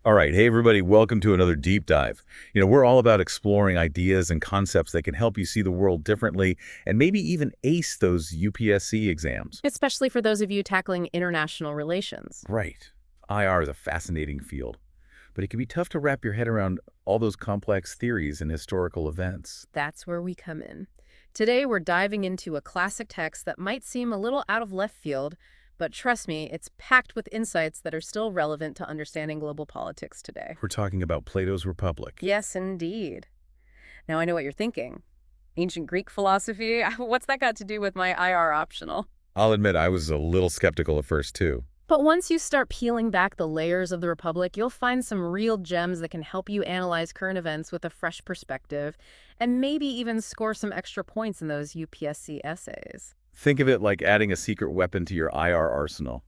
All right. Hey, everybody. Welcome to another deep dive. We're all about exploring ideas and concepts that can help you see the world differently and maybe even ace those UPSC exams. Especially for those of you tackling international relations. Right. IR is a fascinating field, but it can be tough to wrap your head around all those complex theories and historical events. That's where we come in. Today, we're diving into a classic text that might seem a little out of left field, but trust me, it's packed with insights that are still relevant to understanding global politics today. We're talking about Plato's Republic. Yes, indeed. Now, I know what you're thinking. Ancient Greek philosophy? What's that got to do with my IR optional? I'll admit I was a little skeptical at first, too. But once you start peeling back the layers of the Republic, you'll find some real gems that can help you analyze current events with a fresh perspective, and maybe even score some extra points in those UPSC essays. Think of it like adding a secret weapon to your IR arsenal.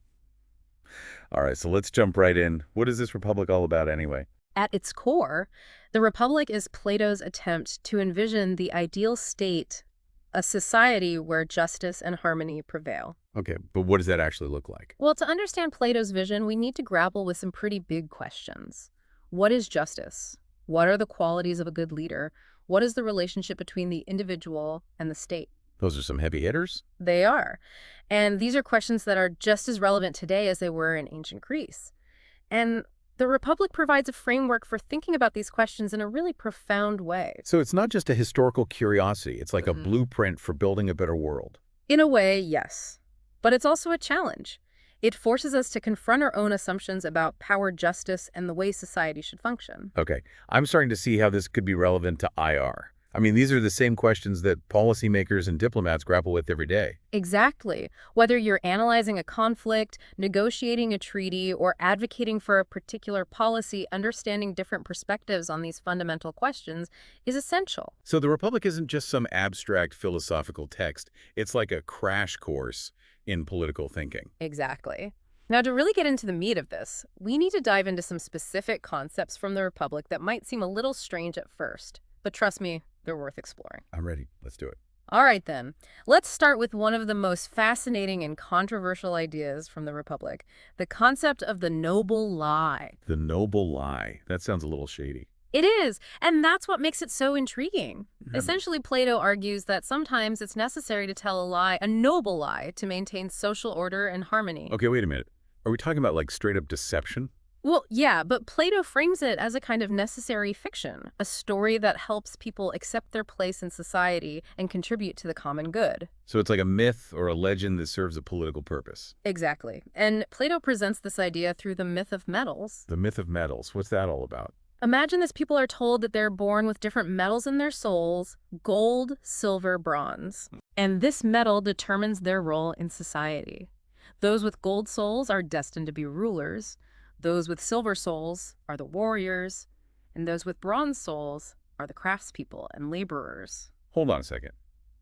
All right, so let's jump right in. What is this Republic all about anyway? At its core, the Republic is Plato's attempt to envision the ideal state, a society where justice and harmony prevail. Okay, but what does that actually look like? Well, to understand Plato's vision, we need to grapple with some pretty big questions. What is justice? What are the qualities of a good leader? What is the relationship between the individual and the state? Those are some heavy hitters. They are. And these are questions that are just as relevant today as they were in ancient Greece. And the Republic provides a framework for thinking about these questions in a really profound way. So it's not just a historical curiosity. It's like a blueprint for building a better world. In a way, yes. But it's also a challenge. It forces us to confront our own assumptions about power, justice, and the way society should function. Okay, I'm starting to see how this could be relevant to IR. I mean, these are the same questions that policymakers and diplomats grapple with every day. Exactly. Whether you're analyzing a conflict, negotiating a treaty, or advocating for a particular policy, understanding different perspectives on these fundamental questions is essential. So the Republic isn't just some abstract philosophical text. It's like a crash course in political thinking. Exactly. Now, to really get into the meat of this, we need to dive into some specific concepts from the Republic that might seem a little strange at first. But trust me, they're worth exploring. I'm ready. Let's do it. All right, then. Let's start with one of the most fascinating and controversial ideas from the Republic, the concept of the noble lie. The noble lie. That sounds a little shady. It is, and that's what makes it so intriguing. Essentially, Plato argues that sometimes it's necessary to tell a lie, a noble lie, to maintain social order and harmony. Okay, wait a minute. Are we talking about like straight up deception? Well, yeah, but Plato frames it as a kind of necessary fiction, a story that helps people accept their place in society and contribute to the common good. So it's like a myth or a legend that serves a political purpose. Exactly. And Plato presents this idea through the myth of metals. The myth of metals. What's that all about? Imagine this: people are told that they're born with different metals in their souls: gold, silver, bronze. And this metal determines their role in society. Those with gold souls are destined to be rulers. Those with silver souls are the warriors, and those with bronze souls are the craftspeople and laborers. Hold on a second.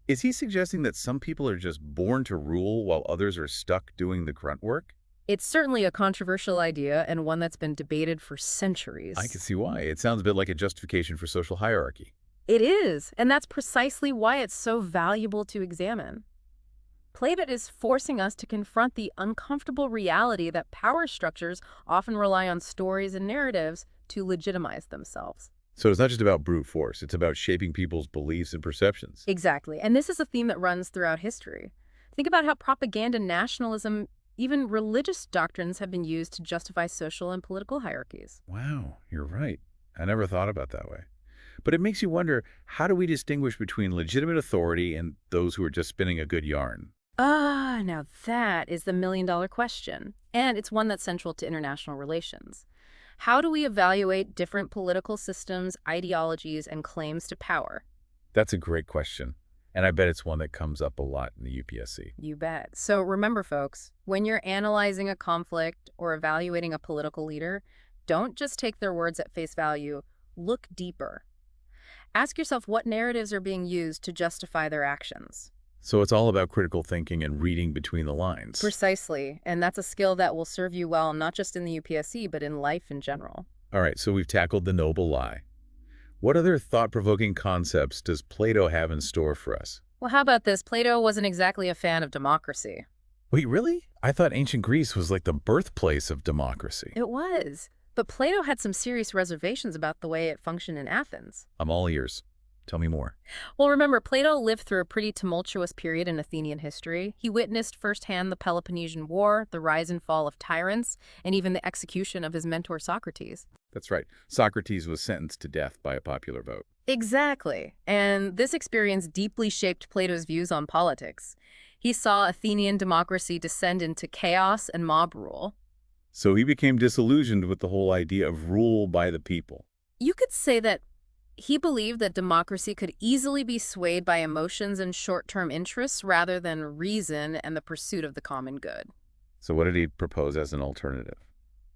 Is he suggesting that some people are just born to rule while others are stuck doing the grunt work? It's certainly a controversial idea and one that's been debated for centuries. I can see why. It sounds a bit like a justification for social hierarchy. It is, and that's precisely why it's so valuable to examine. Plato is forcing us to confront the uncomfortable reality that power structures often rely on stories and narratives to legitimize themselves. So it's not just about brute force. It's about shaping people's beliefs and perceptions. Exactly, and this is a theme that runs throughout history. Think about how propaganda, nationalism, even religious doctrines have been used to justify social and political hierarchies. Wow, you're right. I never thought about it that way. But it makes you wonder, how do we distinguish between legitimate authority and those who are just spinning a good yarn? Now that is the million-dollar question, and it's one that's central to international relations. How do we evaluate different political systems, ideologies, and claims to power? That's a great question. And I bet it's one that comes up a lot in the UPSC. You bet. So remember, folks, when you're analyzing a conflict or evaluating a political leader, don't just take their words at face value. Look deeper. Ask yourself what narratives are being used to justify their actions. So it's all about critical thinking and reading between the lines. Precisely, and that's a skill that will serve you well not just in the UPSC, but in life in general. All right, so we've tackled the noble lie. What other thought-provoking concepts does Plato have in store for us? Well, how about this? Plato wasn't exactly a fan of democracy. Wait, really? I thought ancient Greece was like the birthplace of democracy. It was. But Plato had some serious reservations about the way it functioned in Athens. I'm all ears. Tell me more. Well, remember, Plato lived through a pretty tumultuous period in Athenian history. He witnessed firsthand the Peloponnesian War, the rise and fall of tyrants, and even the execution of his mentor Socrates. That's right. Socrates was sentenced to death by a popular vote. Exactly. And this experience deeply shaped Plato's views on politics. He saw Athenian democracy descend into chaos and mob rule. So he became disillusioned with the whole idea of rule by the people. You could say that he believed that democracy could easily be swayed by emotions and short-term interests rather than reason and the pursuit of the common good. So what did he propose as an alternative?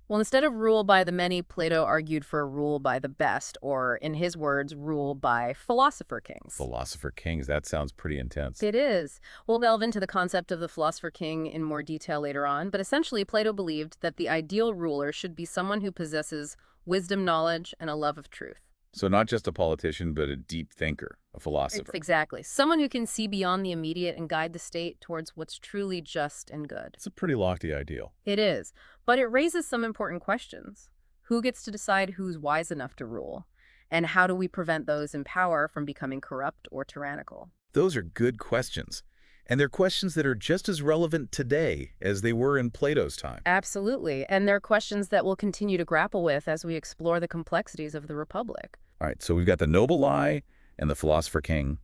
Well, instead of rule by the many, Plato argued for rule by the best, or, in his words, rule by philosopher-kings. Philosopher-kings, that sounds pretty intense. It is. We'll delve into the concept of the philosopher-king in more detail later on, but essentially Plato believed that the ideal ruler should be someone who possesses wisdom, knowledge, and a love of truth. So not just a politician, but a deep thinker, a philosopher. Exactly. Someone who can see beyond the immediate and guide the state towards what's truly just and good. It's a pretty lofty ideal. It is, but it raises some important questions. Who gets to decide who's wise enough to rule? And how do we prevent those in power from becoming corrupt or tyrannical? Those are good questions. And they're questions that are just as relevant today as they were in Plato's time. Absolutely. And they're questions that we'll continue to grapple with as we explore the complexities of the Republic. All right, so we've got the noble lie and the philosopher-king.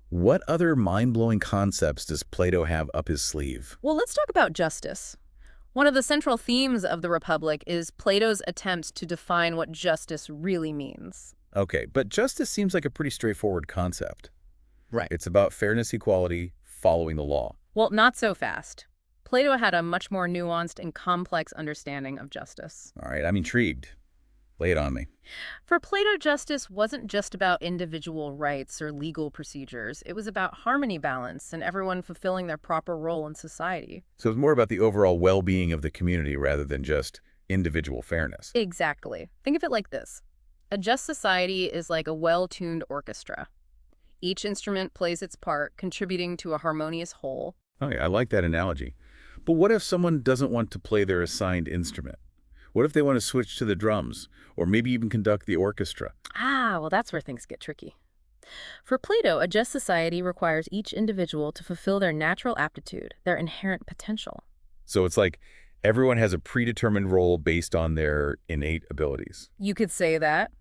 What other mind-blowing concepts does Plato have up his sleeve? Well, let's talk about justice. One of the central themes of the Republic is Plato's attempts to define what justice really means. Okay, but justice seems like a pretty straightforward concept. Right. It's about fairness, equality, following the law. Well, not so fast. Plato had a much more nuanced and complex understanding of justice. All right, I'm intrigued. Lay it on me. For Plato, justice wasn't just about individual rights or legal procedures. It was about harmony, balance, and everyone fulfilling their proper role in society. So it's more about the overall well-being of the community rather than just individual fairness. Exactly. Think of it like this. A just society is like a well-tuned orchestra. Each instrument plays its part, contributing to a harmonious whole. Okay, I like that analogy. But what if someone doesn't want to play their assigned instrument? What if they want to switch to the drums, or maybe even conduct the orchestra? Well, that's where things get tricky. For Plato, a just society requires each individual to fulfill their natural aptitude, their inherent potential. So it's like everyone has a predetermined role based on their innate abilities. You could say that,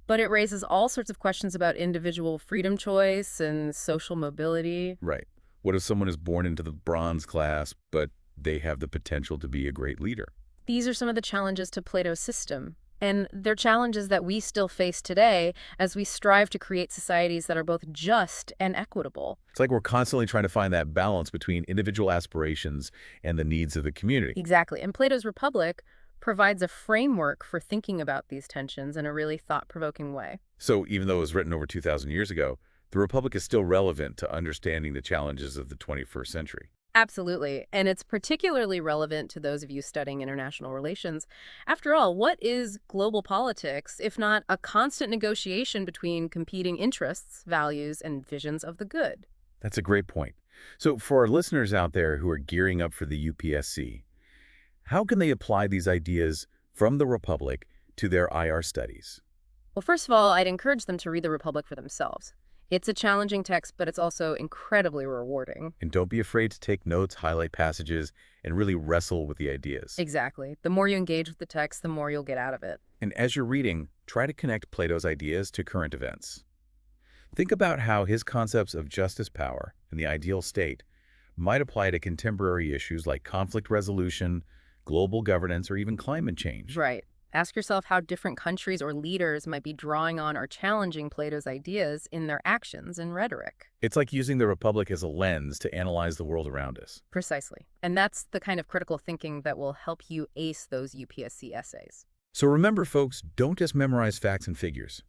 but it raises all sorts of questions about individual freedom choice and social mobility. Right. What if someone is born into the bronze class, but they have the potential to be a great leader? These are some of the challenges to Plato's system, and they're challenges that we still face today as we strive to create societies that are both just and equitable. It's like we're constantly trying to find that balance between individual aspirations and the needs of the community. Exactly. And Plato's Republic provides a framework for thinking about these tensions in a really thought-provoking way. So even though it was written over 2,000 years ago, the Republic is still relevant to understanding the challenges of the 21st century. Absolutely. And it's particularly relevant to those of you studying international relations. After all, what is global politics if not a constant negotiation between competing interests, values, and visions of the good? That's a great point. So for our listeners out there who are gearing up for the UPSC, how can they apply these ideas from the Republic to their IR studies? Well, first of all, I'd encourage them to read the Republic for themselves. It's a challenging text, but it's also incredibly rewarding. And don't be afraid to take notes, highlight passages, and really wrestle with the ideas. Exactly. The more you engage with the text, the more you'll get out of it. And as you're reading, try to connect Plato's ideas to current events. Think about how his concepts of justice, power, and the ideal state might apply to contemporary issues like conflict resolution, global governance, or even climate change. Right. Ask yourself how different countries or leaders might be drawing on or challenging Plato's ideas in their actions and rhetoric. It's like using the Republic as a lens to analyze the world around us. Precisely. And that's the kind of critical thinking that will help you ace those UPSC essays. So remember, folks, don't just memorize facts and figures.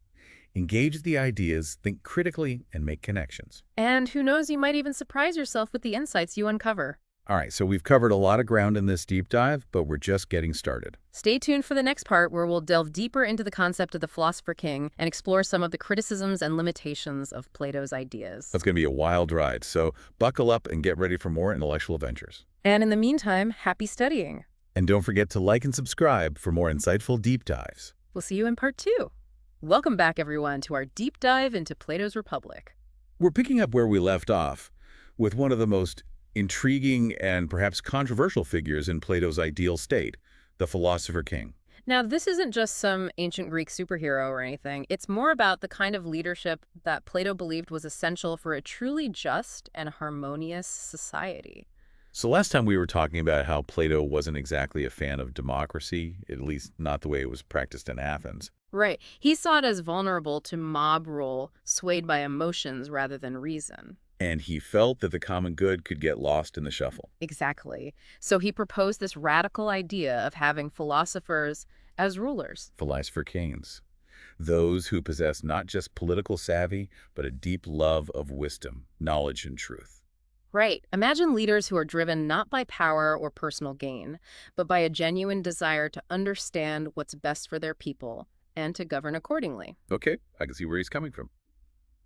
Engage the ideas, think critically, and make connections. And who knows, you might even surprise yourself with the insights you uncover. All right, so we've covered a lot of ground in this deep dive, but we're just getting started. Stay tuned for the next part where we'll delve deeper into the concept of the philosopher-king and explore some of the criticisms and limitations of Plato's ideas. That's going to be a wild ride, so buckle up and get ready for more intellectual adventures. And in the meantime, happy studying. And don't forget to like and subscribe for more insightful deep dives. We'll see you in part 2. Welcome back, everyone, to our deep dive into Plato's Republic. We're picking up where we left off with one of the most intriguing and perhaps controversial figures in Plato's ideal state, the philosopher-king. Now, this isn't just some ancient Greek superhero or anything. It's more about the kind of leadership that Plato believed was essential for a truly just and harmonious society. So last time we were talking about how Plato wasn't exactly a fan of democracy, at least not the way it was practiced in Athens. Right. He saw it as vulnerable to mob rule, swayed by emotions rather than reason. And he felt that the common good could get lost in the shuffle. Exactly. So he proposed this radical idea of having philosophers as rulers. Philosopher-kings. Those who possess not just political savvy, but a deep love of wisdom, knowledge, and truth. Right. Imagine leaders who are driven not by power or personal gain, but by a genuine desire to understand what's best for their people and to govern accordingly. Okay, I can see where he's coming from.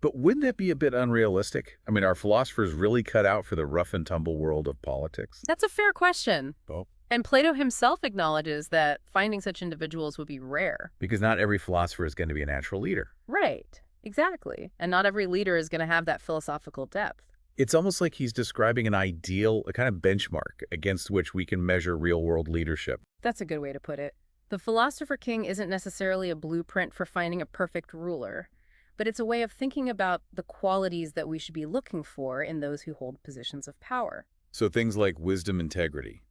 But wouldn't that be a bit unrealistic? I mean, are philosophers really cut out for the rough and tumble world of politics? That's a fair question. Oh. And Plato himself acknowledges that finding such individuals would be rare. Because not every philosopher is going to be a natural leader. Right. Exactly. And not every leader is going to have that philosophical depth. It's almost like he's describing an ideal, a kind of benchmark against which we can measure real-world leadership. That's a good way to put it. The philosopher-king isn't necessarily a blueprint for finding a perfect ruler, but it's a way of thinking about the qualities that we should be looking for in those who hold positions of power. So things like wisdom, integrity,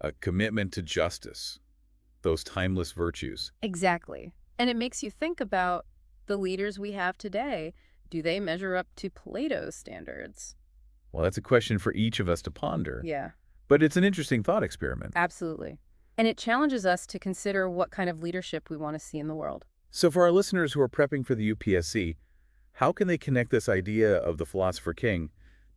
a commitment to justice, those timeless virtues. Exactly. And it makes you think about the leaders we have today. Do they measure up to Plato's standards? Well, that's a question for each of us to ponder. Yeah, But it's an interesting thought experiment. absolutely. And it challenges us to consider what kind of leadership we want to see in the world. So for our listeners who are prepping for the UPSC, how can they connect this idea of the philosopher-king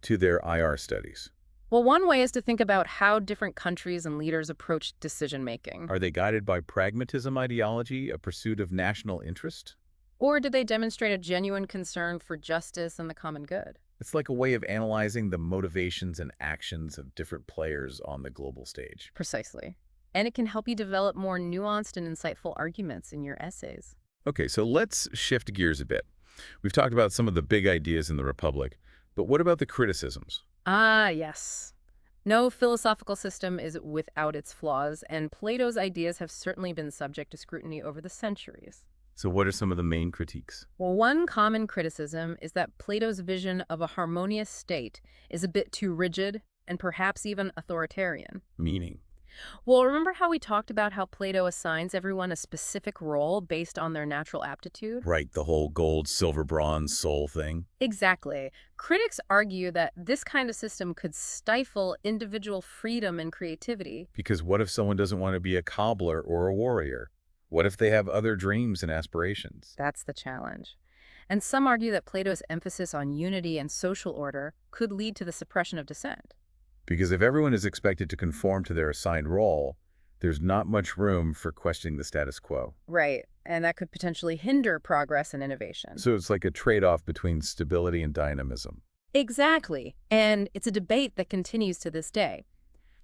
to their IR studies? Well, one way is to think about how different countries and leaders approach decision-making. Are they guided by pragmatism ideology, a pursuit of national interest? Or did they demonstrate a genuine concern for justice and the common good? It's like a way of analyzing the motivations and actions of different players on the global stage. Precisely. And it can help you develop more nuanced and insightful arguments in your essays. Okay, so let's shift gears a bit. We've talked about some of the big ideas in the Republic, but what about the criticisms? Ah, yes. No philosophical system is without its flaws, and Plato's ideas have certainly been subject to scrutiny over the centuries. So what are some of the main critiques? Well, one common criticism is that Plato's vision of a harmonious state is a bit too rigid and perhaps even authoritarian. Meaning? Well, remember how we talked about how Plato assigns everyone a specific role based on their natural aptitude? Right, the whole gold, silver, bronze, soul thing. Exactly. Critics argue that this kind of system could stifle individual freedom and creativity. Because what if someone doesn't want to be a cobbler or a warrior? What if they have other dreams and aspirations? That's the challenge. And some argue that Plato's emphasis on unity and social order could lead to the suppression of dissent. Because if everyone is expected to conform to their assigned role, there's not much room for questioning the status quo. Right, and that could potentially hinder progress and innovation. So it's like a trade-off between stability and dynamism. Exactly, and it's a debate that continues to this day.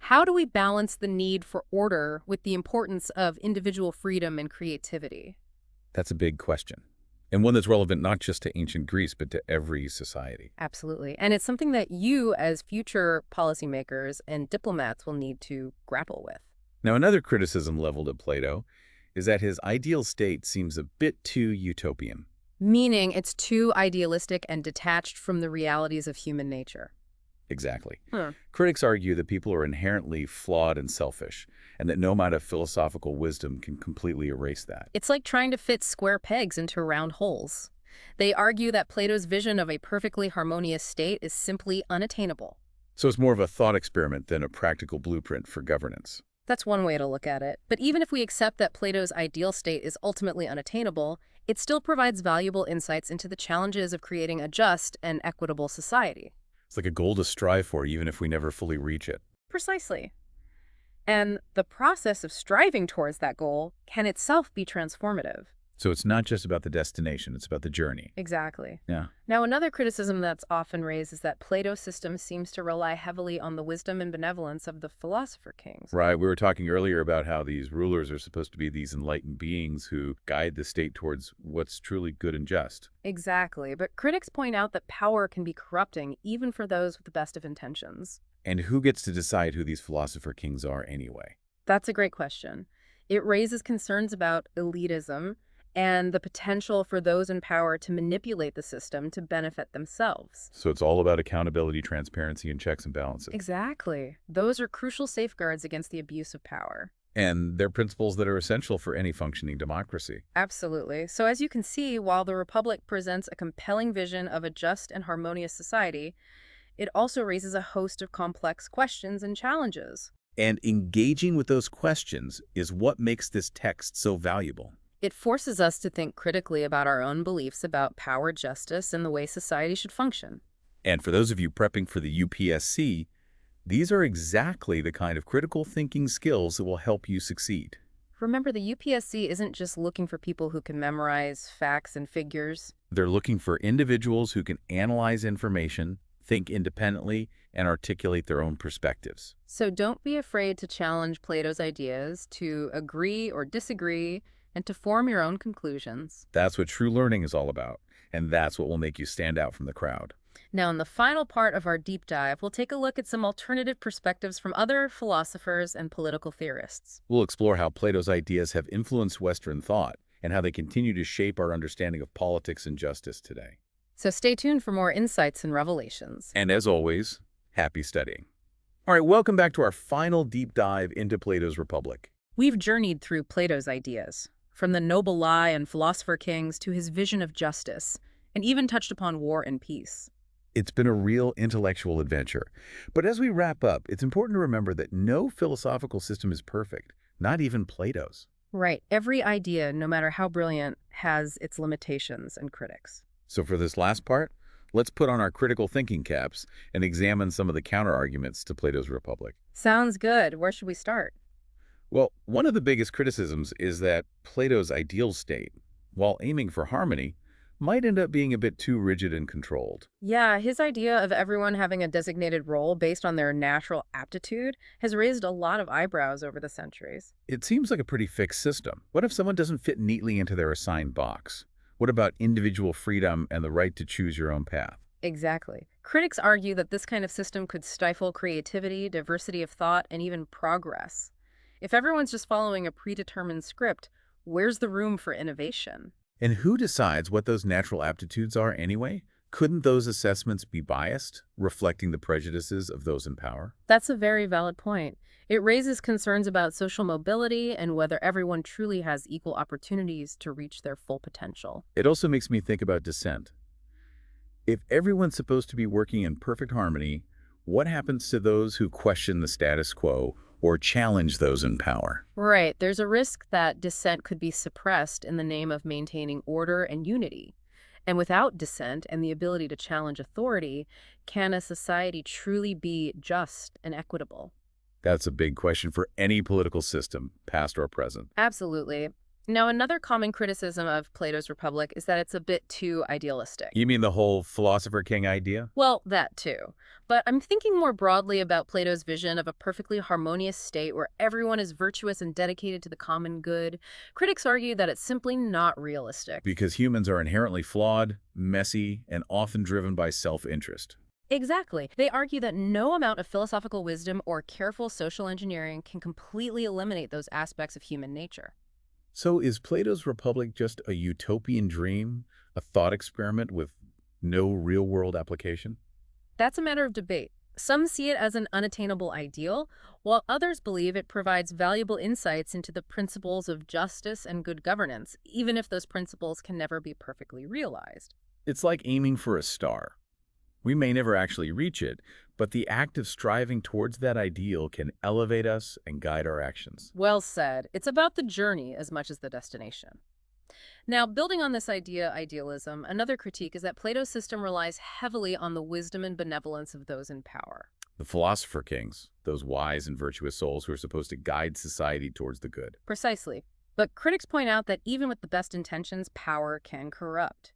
How do we balance the need for order with the importance of individual freedom and creativity? That's a big question, and one that's relevant not just to ancient Greece, but to every society. Absolutely, and it's something that you, as future policymakers and diplomats, will need to grapple with. Now, another criticism leveled at Plato is that his ideal state seems a bit too utopian. Meaning it's too idealistic and detached from the realities of human nature. Exactly. Huh. Critics argue that people are inherently flawed and selfish, and that no amount of philosophical wisdom can completely erase that. It's like trying to fit square pegs into round holes. They argue that Plato's vision of a perfectly harmonious state is simply unattainable. So it's more of a thought experiment than a practical blueprint for governance. That's one way to look at it. But even if we accept that Plato's ideal state is ultimately unattainable, it still provides valuable insights into the challenges of creating a just and equitable society. It's like a goal to strive for, even if we never fully reach it. Precisely. And the process of striving towards that goal can itself be transformative. So it's not just about the destination, it's about the journey. Exactly. Yeah. Now, another criticism that's often raised is that Plato's system seems to rely heavily on the wisdom and benevolence of the philosopher-kings. Right. We were talking earlier about how these rulers are supposed to be these enlightened beings who guide the state towards what's truly good and just. Exactly, but critics point out that power can be corrupting even for those with the best of intentions. And who gets to decide who these philosopher kings are anyway? That's a great question. It raises concerns about elitism and the potential for those in power to manipulate the system to benefit themselves. So it's all about accountability, transparency, and checks and balances. Exactly. Those are crucial safeguards against the abuse of power. And they're principles that are essential for any functioning democracy. Absolutely. So as you can see, while the Republic presents a compelling vision of a just and harmonious society, it also raises a host of complex questions and challenges. And engaging with those questions is what makes this text so valuable. It forces us to think critically about our own beliefs about power, justice, and the way society should function. And for those of you prepping for the UPSC, these are exactly the kind of critical thinking skills that will help you succeed. Remember, the UPSC isn't just looking for people who can memorize facts and figures. They're looking for individuals who can analyze information, think independently, and articulate their own perspectives. So don't be afraid to challenge Plato's ideas, to agree or disagree, and to form your own conclusions. That's what true learning is all about, and that's what will make you stand out from the crowd. Now, in the final part of our deep dive, we'll take a look at some alternative perspectives from other philosophers and political theorists. We'll explore how Plato's ideas have influenced Western thought and how they continue to shape our understanding of politics and justice today. So stay tuned for more insights and revelations. And as always, happy studying. All right, welcome back to our final deep dive into Plato's Republic. We've journeyed through Plato's ideas, from the noble lie and philosopher-kings to his vision of justice, and even touched upon war and peace. It's been a real intellectual adventure. But as we wrap up, it's important to remember that no philosophical system is perfect, not even Plato's. Right. Every idea, no matter how brilliant, has its limitations and critics. So for this last part, let's put on our critical thinking caps and examine some of the counterarguments to Plato's Republic. Sounds good. Where should we start? Well, one of the biggest criticisms is that Plato's ideal state, while aiming for harmony, might end up being a bit too rigid and controlled. Yeah, his idea of everyone having a designated role based on their natural aptitude has raised a lot of eyebrows over the centuries. It seems like a pretty fixed system. What if someone doesn't fit neatly into their assigned box? What about individual freedom and the right to choose your own path? Exactly. Critics argue that this kind of system could stifle creativity, diversity of thought, and even progress. If everyone's just following a predetermined script, where's the room for innovation? And who decides what those natural aptitudes are anyway? Couldn't those assessments be biased, reflecting the prejudices of those in power? That's a very valid point. It raises concerns about social mobility and whether everyone truly has equal opportunities to reach their full potential. It also makes me think about dissent. If everyone's supposed to be working in perfect harmony, what happens to those who question the status quo or challenge those in power? Right. There's a risk that dissent could be suppressed in the name of maintaining order and unity. And without dissent and the ability to challenge authority, can a society truly be just and equitable? That's a big question for any political system, past or present. Absolutely. Now, another common criticism of Plato's Republic is that it's a bit too idealistic. You mean the whole philosopher-king idea? Well, that too. But I'm thinking more broadly about Plato's vision of a perfectly harmonious state where everyone is virtuous and dedicated to the common good. Critics argue that it's simply not realistic. Because humans are inherently flawed, messy, and often driven by self-interest. Exactly. They argue that no amount of philosophical wisdom or careful social engineering can completely eliminate those aspects of human nature. So is Plato's Republic just a utopian dream, a thought experiment with no real-world application? That's a matter of debate. Some see it as an unattainable ideal, while others believe it provides valuable insights into the principles of justice and good governance, even if those principles can never be perfectly realized. It's like aiming for a star. We may never actually reach it, but the act of striving towards that ideal can elevate us and guide our actions. Well said. It's about the journey as much as the destination. Now, building on this idealism, another critique is that Plato's system relies heavily on the wisdom and benevolence of those in power. The philosopher kings, those wise and virtuous souls who are supposed to guide society towards the good. Precisely. But critics point out that even with the best intentions, power can corrupt.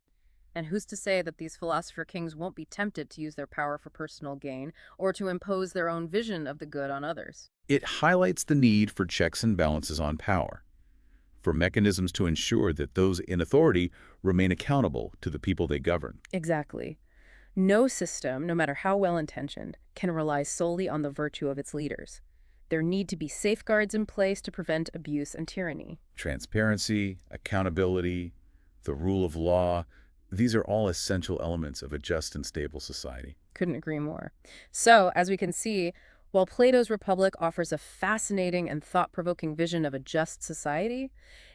And who's to say that these philosopher kings won't be tempted to use their power for personal gain or to impose their own vision of the good on others? It highlights the need for checks and balances on power, for mechanisms to ensure that those in authority remain accountable to the people they govern. Exactly. No system, no matter how well-intentioned, can rely solely on the virtue of its leaders. There need to be safeguards in place to prevent abuse and tyranny. Transparency, accountability, the rule of law, these are all essential elements of a just and stable society. Couldn't agree more. So, as we can see, while Plato's Republic offers a fascinating and thought-provoking vision of a just society,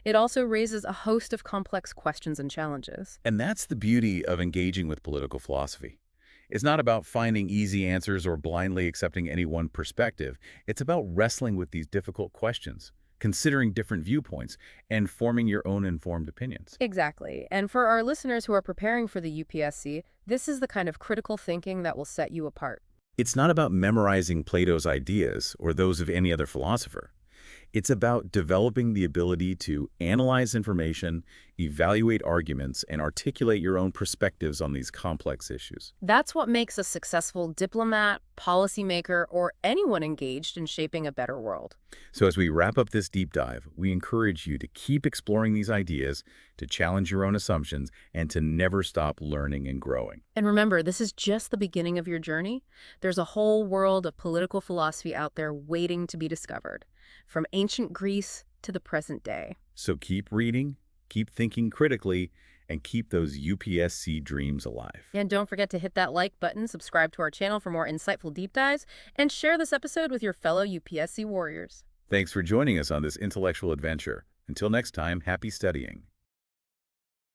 it also raises a host of complex questions and challenges. And that's the beauty of engaging with political philosophy. It's not about finding easy answers or blindly accepting any one perspective. It's about wrestling with these difficult questions, considering different viewpoints, and forming your own informed opinions. Exactly. And for our listeners who are preparing for the UPSC, this is the kind of critical thinking that will set you apart. It's not about memorizing Plato's ideas or those of any other philosopher. It's about developing the ability to analyze information, evaluate arguments, and articulate your own perspectives on these complex issues. That's what makes a successful diplomat, policymaker, or anyone engaged in shaping a better world. So as we wrap up this deep dive, we encourage you to keep exploring these ideas, to challenge your own assumptions, and to never stop learning and growing. And remember, this is just the beginning of your journey. There's a whole world of political philosophy out there waiting to be discovered, from ancient Greece to the present day. So keep reading, keep thinking critically, and keep those UPSC dreams alive. And don't forget to hit that like button, subscribe to our channel for more insightful deep dives, and share this episode with your fellow UPSC warriors. Thanks for joining us on this intellectual adventure. Until next time, happy studying.